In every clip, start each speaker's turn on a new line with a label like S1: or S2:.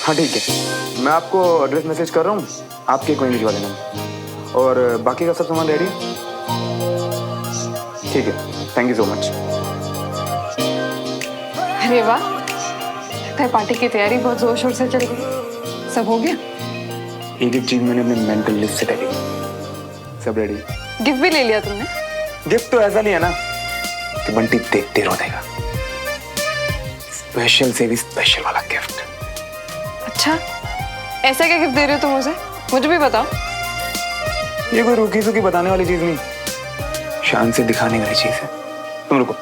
S1: हाँ ठीक है, मैं आपको एड्रेस मैसेज कर रहा हूँ, आपके कोई भिजवा देना। और बाकी का सब सामान रेडी है? ठीक है, थैंक यू सो मच।
S2: अरे वाह, लगता है पार्टी की तैयारी बहुत जोर शोर से चल रही। सब हो गया?
S1: एक एक चीज मैंने अपने मेंटल लिस्ट से रेडी की, सब रेडी।
S2: गिफ्ट भी ले लिया तुमने?
S1: गिफ्ट तो ऐसा नहीं है ना कि बंटी देखते रो देगा, स्पेशल से भी स्पेशल वाला गिफ्ट।
S2: अच्छा, ऐसा क्या गिफ्ट दे रहे हो तुम मुझे? मुझे भी बताओ।
S1: ये कोई रुकी सुकी बताने वाली चीज नहीं, शान से दिखाने वाली चीज है। तुम रुको।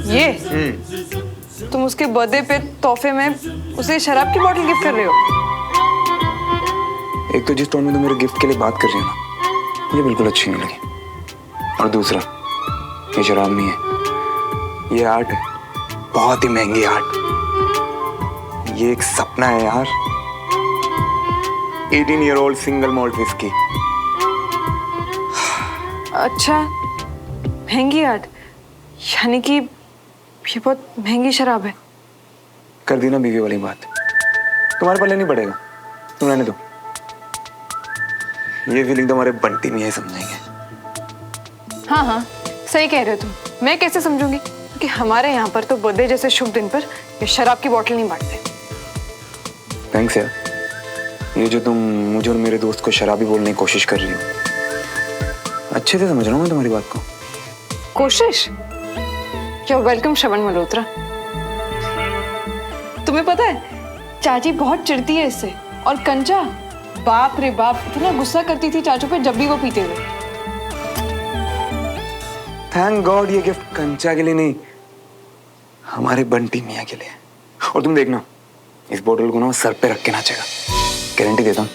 S2: ये तुम उसके बर्थडे पे तोहफे में उसे शराब की बोतल गिफ्ट कर रहे हो?
S1: एक तो जिस टोन में तुम मेरे गिफ्ट के लिए बात कर रही हो ना, मुझे बिल्कुल अच्छी नहीं लगी। और दूसरा, ये शराब नहीं है, ये आर्ट है, बहुत ही महंगी आर्ट। ये एक सपना है यार। 18 year old single malt whisky.
S2: अच्छा, महंगी आर्ट, यानी कि ये बहुत महंगी शराब है।
S1: कर दी ना बीवी वाली बात, तुम्हारे पल्ले नहीं पड़ेगा, तुम रहने दो। ये फीलिंग तुम्हारे बंटी में है, समझेंगे।
S2: हाँ हाँ, सही कह रहे हो तुम। मैं कैसे समझूंगी, क्योंकि हमारे यहाँ पर तो बर्थडे जैसे शुभ दिन पर ये शराब की बोतल नहीं बांटते।
S1: थैंक्स यार, ये जो तुम मुझे और मेरे दोस्त को शराबी बोलने की कोशिश कर रही हो, अच्छे से समझ रहा हूँ मैं तुम्हारी बात को।
S2: कोशिश? You're welcome श्रवण मल्होत्रा। तुम्हें पता है चाची बहुत चिढ़ती है इससे, और कंचा, बाप रे बाप, इतना गुस्सा करती थी चाचू पे जब भी वो पीते हुए।
S1: थैंक गॉड ये गिफ्ट कंचा के लिए नहीं, हमारे बंटी मियाँ के लिए। और तुम देखना, इस बोतल को ना सर पे रख के नाचेगा, गारंटी देता हूँ।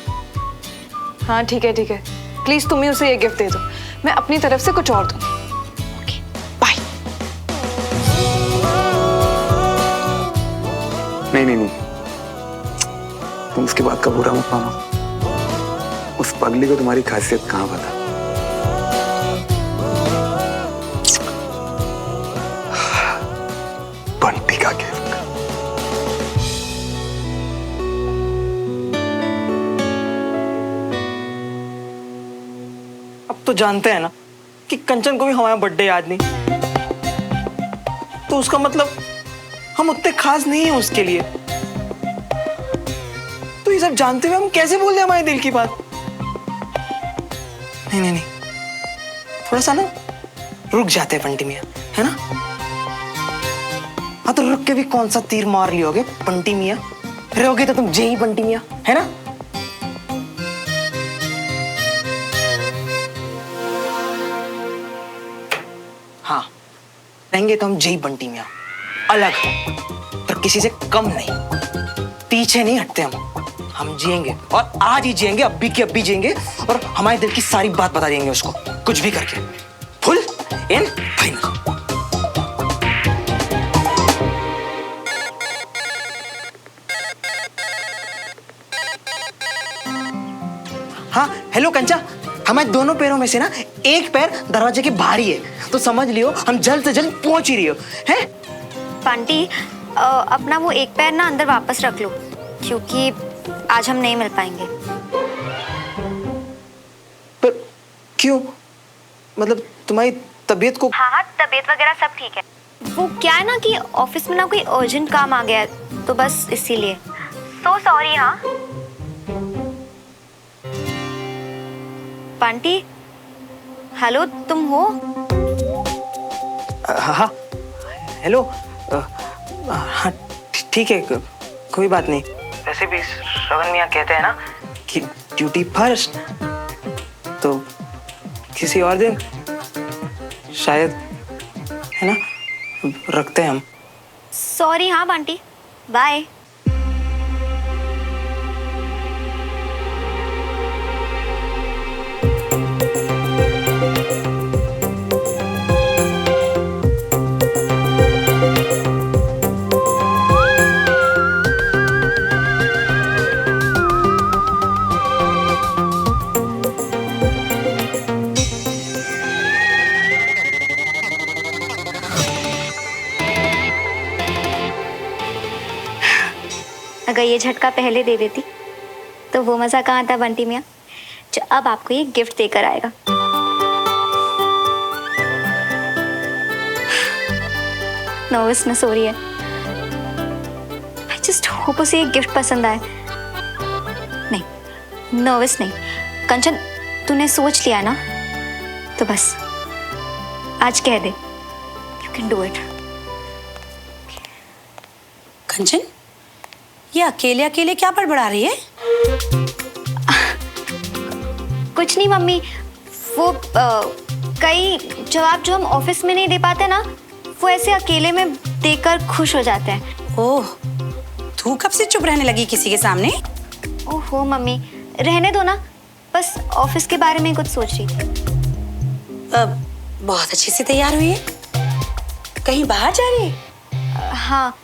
S2: हाँ ठीक है ठीक है, प्लीज तुम ही उसे ये गिफ्ट दे दो, मैं अपनी तरफ से कुछ और दूंगी। Okay, bye.
S1: नहीं नहीं नहीं, तुम उसके बात का बुरा मत मानो। उस पगली को तुम्हारी खासियत कहाँ पता। बंटी का गिफ्ट।
S3: अब तो जानते हैं ना कि कंचन को भी हमारा बर्थडे याद नहीं, तो उसका मतलब हम उतने खास नहीं हैं उसके लिए। तो ये सब जानते हुए हम कैसे बोल दें हमारे दिल की बात? नहीं नहीं नहीं, थोड़ा सा ना रुक जाते हैं बंटी मियाँ, है ना? हाँ, तो रुक के भी कौन सा तीर मार लियोगे बंटी मियाँ? रहोगे तो तुम जय ही बंटी मियाँ, है ना? हाँ, रहेंगे तो हम जय बंटी मियाँ, अलग, पर किसी से कम नहीं, पीछे नहीं हटते हम जिएंगे, और आज ही जिएंगे, अभी की अभी जिएंगे, और हमारे दिल की सारी बात बता देंगे उसको, कुछ भी करके। Full in final. हाँ हेलो कंचा, हमारे दोनों पैरों में से ना एक पैर दरवाजे के बाहर ही है, तो समझ लियो हम जल्द से जल्द पहुंच ही रही हो हैं।
S4: बंटी, अपना वो एक पैर ना अंदर वापस रख लो, क्योंकि आज हम नहीं मिल पाएंगे।
S3: पर क्यों? मतलब तुम्हारी तबीयत को?
S4: हाँ, तबीयत वगैरह सब ठीक है। वो क्या है ना कि ऑफिस में ना कोई अर्जेंट काम आ गया है, तो बस इसीलिए। So sorry. हाँ बंटी, हेलो, तुम हो?
S3: हाँ हेलो, हाँ ठीक है, कोई बात नहीं। वैसे भी श्रवण मियाँ कहते हैं ना कि ड्यूटी फर्स्ट, तो किसी और दिन शायद, है ना, रखते हैं हम।
S4: सॉरी। हाँ बंटी, बाय। अगर ये झटका पहले दे देती तो वो मज़ा कहाँ था बंटी मियाँ, जो अब आपको ये गिफ्ट देकर आएगा। नर्वसनेस हो रही है। आई जस्ट होप उसे ये गिफ्ट पसंद आए। नहीं, नर्वस नहीं। कंचन, तूने सोच लिया ना, तो बस आज कह दे। You can do it.
S5: Kanchan, ये अकेले अकेले क्या बड़बड़ा रही है?
S4: कुछ नहीं मम्मी, वो कई जवाब जो हम ऑफिस में नहीं दे पाते ना, वो ऐसे अकेले में देकर खुश हो जाते हैं।
S5: ओह, तू कब से चुप रहने लगी किसी के सामने?
S4: ओहो मम्मी, रहने दो ना, बस ऑफिस के बारे में कुछ सोच रही थी।
S5: बहुत अच्छे से तैयार हुई है। कहीं बाहर जा रही है?
S4: हाँ,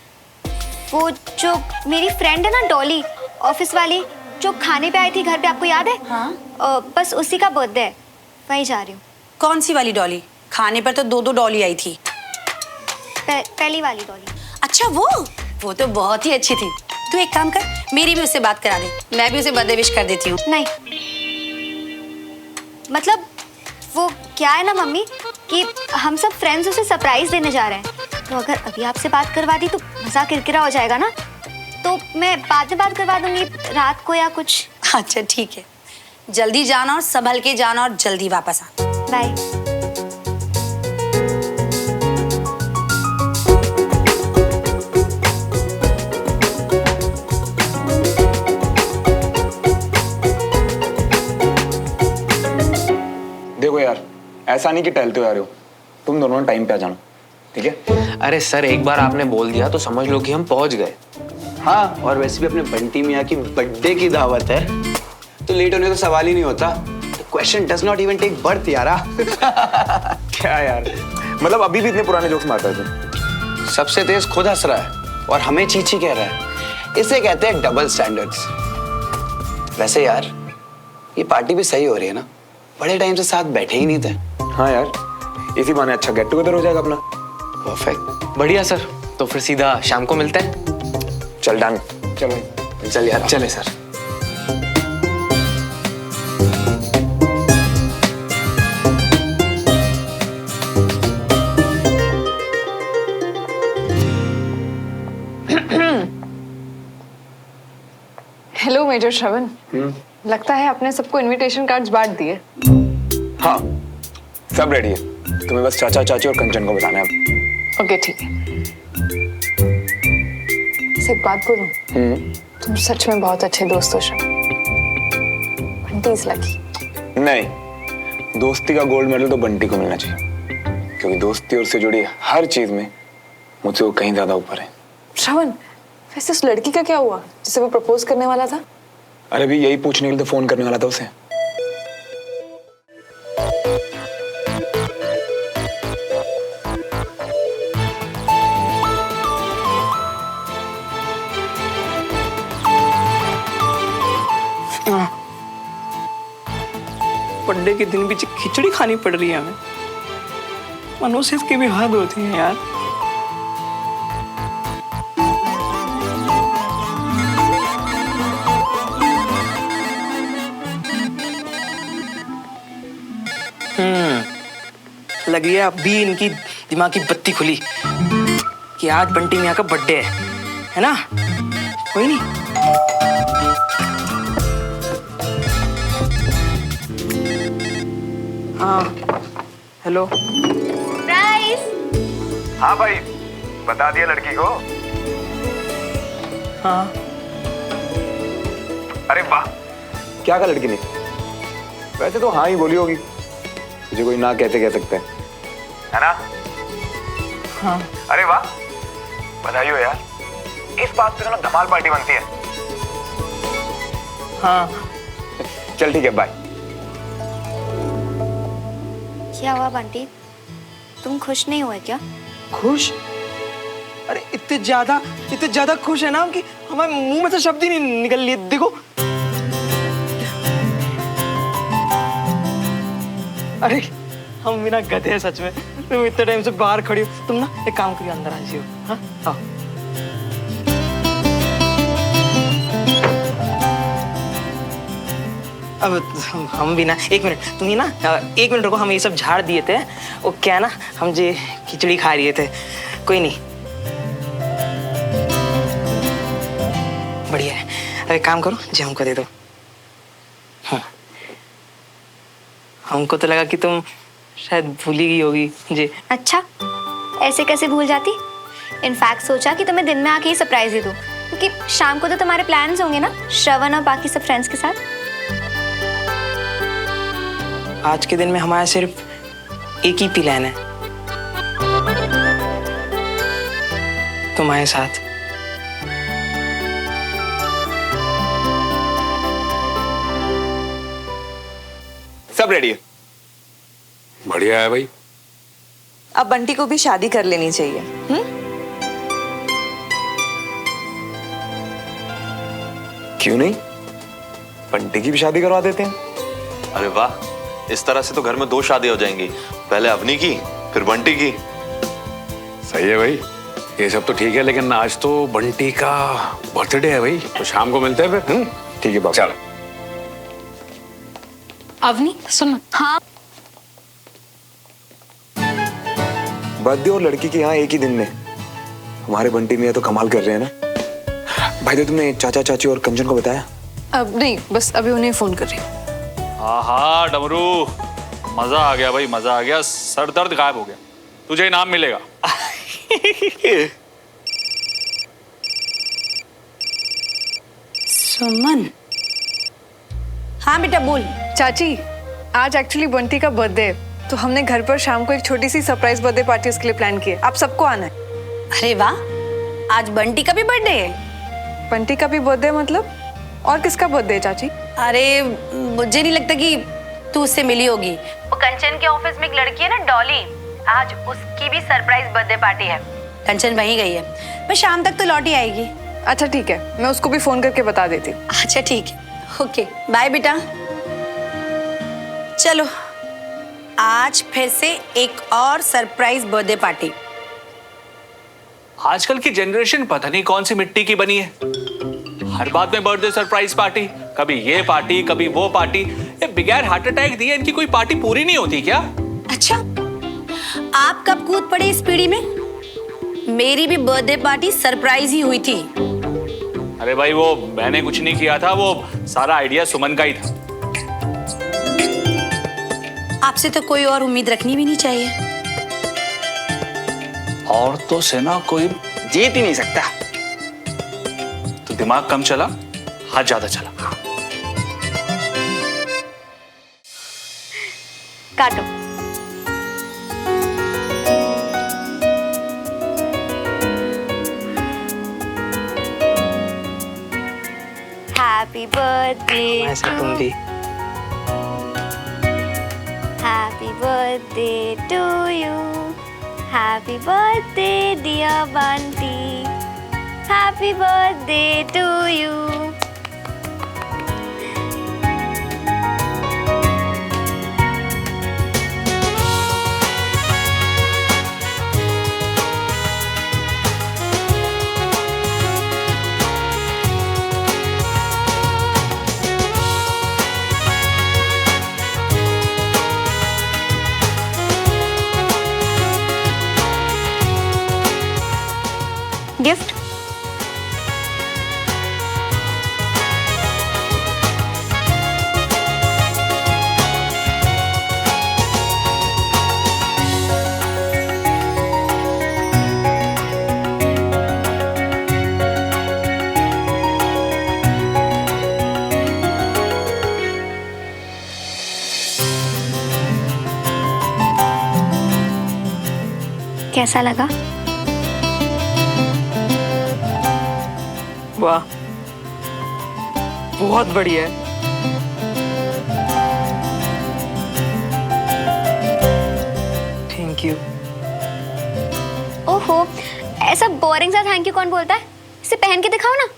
S4: वो जो मेरी फ्रेंड है ना डॉली, ऑफिस वाली, जो खाने पे आई थी घर पे, आपको याद है?
S5: हाँ।
S4: बस उसी का बर्थडे है, वहीं जा रही हूँ।
S5: कौन सी वाली डॉली? खाने पर तो दो डॉली आई थी।
S4: पहली वाली डॉली।
S5: अच्छा, वो तो बहुत ही अच्छी थी। तू एक काम कर, मेरी भी उससे बात करा दे, मैं भी उसे बर्थडे विश कर देती हूँ।
S4: नहीं, मतलब वो क्या है ना मम्मी कि हम सब फ्रेंड्स उसे सरप्राइज देने जा रहे हैं, तो अगर अभी आपसे बात करवा दी तो मज़ा किरकिरा हो जाएगा ना, तो मैं बाद में बात करवा दूंगी रात को या कुछ।
S5: अच्छा ठीक है, जल्दी जाना और संभल के जाना और जल्दी वापस आना।
S4: बाय।
S1: देखो यार, ऐसा नहीं कि टहलते हुए आ रहे हो, तुम दोनों टाइम पे आ जाना, ठीक है?
S6: अरे सर, एक बार आपने बोल दिया तो समझ लो कि हम पहुंच गए।
S7: हाँ, और वैसे भी अपने बंटी मियाँ की बर्थडे की दावत है, तो लेट होने का सवाल ही नहीं होता। The question does not even take birth यारा।
S1: क्या यार, मतलब अभी भी इतने पुराने जोक्स मारता है तुम?
S7: सबसे तेज खुद हंस रहा है और हमें चीची कह रहा है। इसे कहते हैं डबल स्टैंडर्ड्स। वैसे यार, ये पार्टी भी सही हो रही है ना? बड़े टाइम से साथ बैठे ही नहीं थे।
S1: हाँ यार, इसी बहाने अच्छा गेट टुगेदर हो जाएगा अपना।
S7: परफेक्ट।
S6: बढ़िया सर, तो फिर सीधा शाम को मिलते हैं।
S1: चल डन, चलो
S7: चल यार,
S6: चले सर।
S2: हेलो मेजर श्रवण, लगता है आपने सबको इनविटेशन कार्ड्स बांट दिए।
S1: हाँ, सब रेडी है, तुम्हें बस चाचा चाची और कंचन को बताना है।
S2: ओके ठीक है। एक बात बोलूं, तुम सच में बहुत अच्छे दोस्त हो श्रवण। Bunty is lucky.
S1: नहीं, दोस्ती का गोल्ड मेडल तो बंटी को मिलना चाहिए, क्योंकि दोस्ती और से जुड़ी हर चीज में मुझसे वो कहीं ज्यादा ऊपर है।
S2: श्रवण, वैसे उस लड़की का क्या हुआ जिसे वो प्रपोज करने वाला था?
S1: अरे भी यही पूछने के लिए तो फोन करने वाला था उसे।
S3: बर्थडे के दिन भी खिचड़ी खानी पड़ रही है हमें। मनोसेफ की भी हद होती है यार। लगी है अभी इनकी दिमाग की बत्ती खुली कि आज बंटी मियाँ का बर्थडे है ना? कोई नहीं। हाँ, हेलो।
S4: सरप्राइज।
S1: हाँ भाई, बता दिया लड़की को।
S3: हाँ।
S1: अरे वाह, क्या कहा लड़की ने? वैसे तो हाँ ही बोली होगी, मुझे कोई ना कहते कह सकते हैं, है ना?
S3: हाँ।
S1: अरे वाह, बधाई हो यार, इस बात पे तो ना धमाल पार्टी बनती है।
S3: हाँ।
S1: चल ठीक है, बाय।
S4: क्या हुआ बंटी, तुम खुश नहीं हुए क्या?
S3: खुश? अरे इतने ज्यादा खुश है ना कि हमारे मुंह में से शब्द ही नहीं निकल लिए। देखो, अरे हम बिना गधे हैं सच में। तुम इतने टाइम से बाहर खड़ी हो, तुम ना एक काम करिए, अंदर आ जाइए। हाँ, आओ। अब हम भी ना, एक मिनट तुम ही ना, एक मिनट रुको, हम ये सब झाड़ दिए थे। वो क्या है ना, हम जे खिचड़ी खा रहे थे। कोई नहीं, बढ़िया है। अब एक काम करो, जे हमको दे दो। हाँ, हमको तो लगा कि तुम शायद भूल ही गई होगी जे।
S4: अच्छा, ऐसे कैसे भूल जाती? इनफैक्ट सोचा कि तुम्हें दिन में आके ही सरप्राइज दे दूं, क्योंकि शाम को तो तुम्हारे प्लान्स होंगे ना श्रवण और बाकी सब फ्रेंड्स के साथ।
S3: आज के दिन में हमारा सिर्फ एक ही प्लान है, तुम्हारे साथ।
S1: सब रेडी है?
S8: बढ़िया है भाई।
S2: अब बंटी को भी शादी कर लेनी चाहिए।
S1: क्यों नहीं, बंटी की भी शादी करवा देते हैं।
S9: अरे वाह, इस तरह से तो घर में 2 शादियां हो जाएंगी, पहले अवनी की फिर बंटी की।
S8: सही है भाई, ये सब तो ठीक है, लेकिन आज तो बंटी का बर्थडे है भाई, तो शाम को मिलते हैं फिर।
S1: ठीक है बाबा।
S8: चल।
S5: अवनी सुन।
S4: हाँ,
S1: बर्थडे और लड़की के यहाँ एक ही दिन में। हमारे बंटी मियाँ तो कमाल कर रहे हैं ना। भाई तो तुमने चाचा चाची और कंचन को बताया?
S2: अब नहीं, बस अभी उन्हें फोन कर रही हूँ।
S10: हाँ डमरू, मजा आ गया भाई, मजा आ गया, सर दर्द गायब हो गया, तुझे इनाम मिलेगा।
S5: सुमन। हाँ बेटा बोल।
S2: चाची, आज एक्चुअली बंटी का बर्थडे है, तो हमने घर पर शाम को एक छोटी सी सरप्राइज बर्थडे पार्टी उसके लिए प्लान की है। आप सबको आना है।
S5: अरे वाह, आज बंटी का भी बर्थडे है?
S2: बंटी का भी बर्थडे मतलब? और किसका बर्थडे है चाची?
S5: अरे मुझे नहीं लगता कि तू उससे मिली होगी। वो कंचन के ऑफिस में एक लड़की है ना, डॉली, आज उसकी भी सरप्राइज बर्थडे पार्टी है। कंचन वहीं गई है, मैं शाम तक तो लौट ही आएगी।
S2: अच्छा ठीक है, मैं उसको भी फोन करके बता देती हूँ।
S5: अच्छा ठीक है, ओके बाय बेटा। चलो, आज फिर से एक और सरप्राइज बर्थडे पार्टी।
S10: आजकल की जनरेशन पता नहीं कौन सी मिट्टी की बनी है, हर बात में बर्थडे सरप्राइज पार्टी, कभी ये पार्टी कभी वो पार्टी। ये बगैर हार्ट अटैक दिए इनकी कोई पार्टी पूरी नहीं होती क्या?
S5: अच्छा, आप कब कूद पड़े इस पीढ़ी में? मेरी भी बर्थडे पार्टी सरप्राइज ही हुई थी।
S10: अरे भाई, वो मैंने कुछ नहीं किया था, वो सारा आइडिया सुमन का ही था।
S5: आपसे तो कोई और उम्मीद रखनी भी नहीं चाहिए।
S10: औरतों से ना कोई जीत ही नहीं सकता। तो दिमाग कम चला, हाथ ज्यादा चला।
S4: काटो। हैप्पी बर्थडे
S3: ऐसा तुम भी।
S4: Happy birthday to you, happy birthday dear Bunty, happy birthday to you. Gift. कैसा लगा?
S3: वाह, बहुत बढ़िया है। Thank you.
S4: ओहो, ऐसा बोरिंग सा थैंक यू कौन बोलता है? इसे पहन के दिखाओ ना।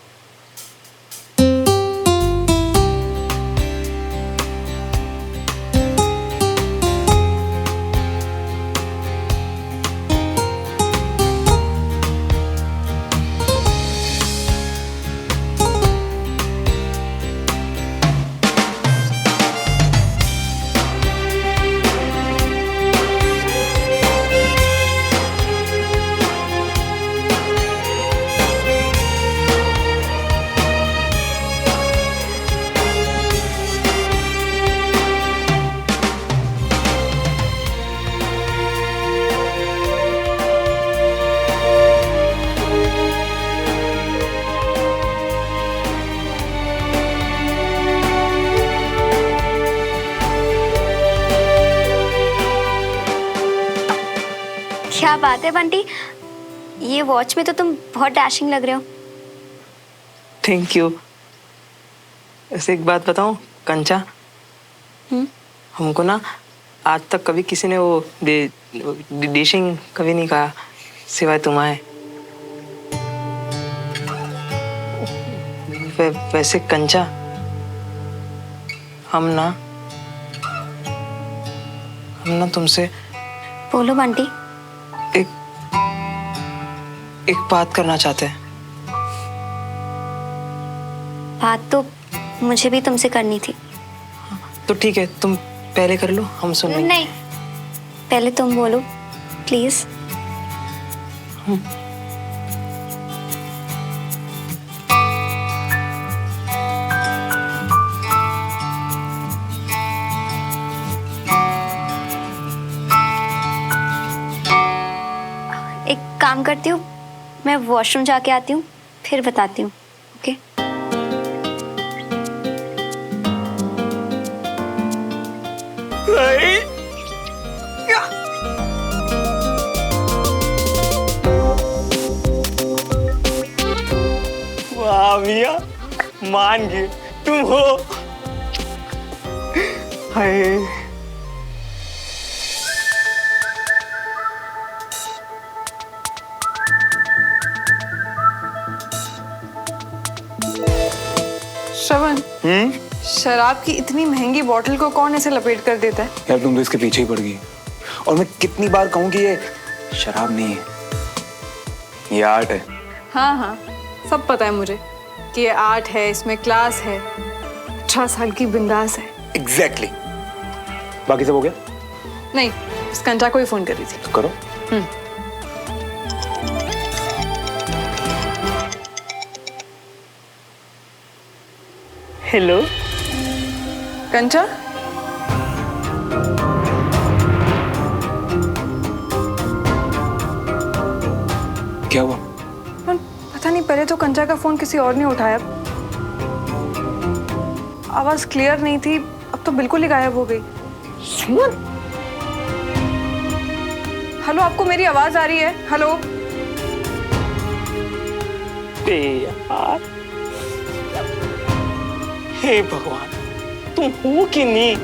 S4: क्या बात है बंटी, ये वॉच में तो तुम बहुत डैशिंग लग रहे हो।
S3: Thank you. ऐसे एक बात बताऊं कंचा, हमको ना आज तक कभी किसी ने वो डैशिंग कभी नहीं कहा सिवाय तुम्हारे। वैसे कंचा, हम ना तुमसे
S4: बोलो बंटी।
S3: एक बात करना चाहते हैं।
S4: बात तो मुझे भी तुमसे करनी थी।
S3: तो ठीक है, तुम पहले कर लो, हम सुन लेंगे।
S4: नहीं, पहले तुम बोलो प्लीज। एक काम करती हूँ, मैं वॉशरूम जाके आती हूँ, फिर बताती हूँ। ओके?
S3: वाह मिया, मान गए तुम हो। हाय
S2: श्रवण, शराब की इतनी महंगी बोतल को कौन ऐसे लपेट कर देता है?
S1: यार तुम तो इसके पीछे ही पड़ गई। और मैं कितनी बार कहूँ कि ये शराब नहीं है, ये आर्ट है।
S2: हाँ हाँ, सब पता है मुझे कि ये आर्ट है, इसमें क्लास है, 18 साल की बिंदास है।
S1: एग्जैक्टली। बाकी सब हो गया?
S2: नहीं, उस कंचा को ही फोन कर रही थी।
S1: तो करो।
S3: हेलो
S2: कंचा,
S1: क्या हुआ?
S2: पता नहीं, पहले तो कंचा का फोन किसी और ने उठाया, आवाज क्लियर नहीं थी, अब तो बिल्कुल ही गायब हो गई। हेलो, आपको मेरी आवाज आ रही है? हेलो
S3: यार, हे भगवान, तुम हो कि नहीं?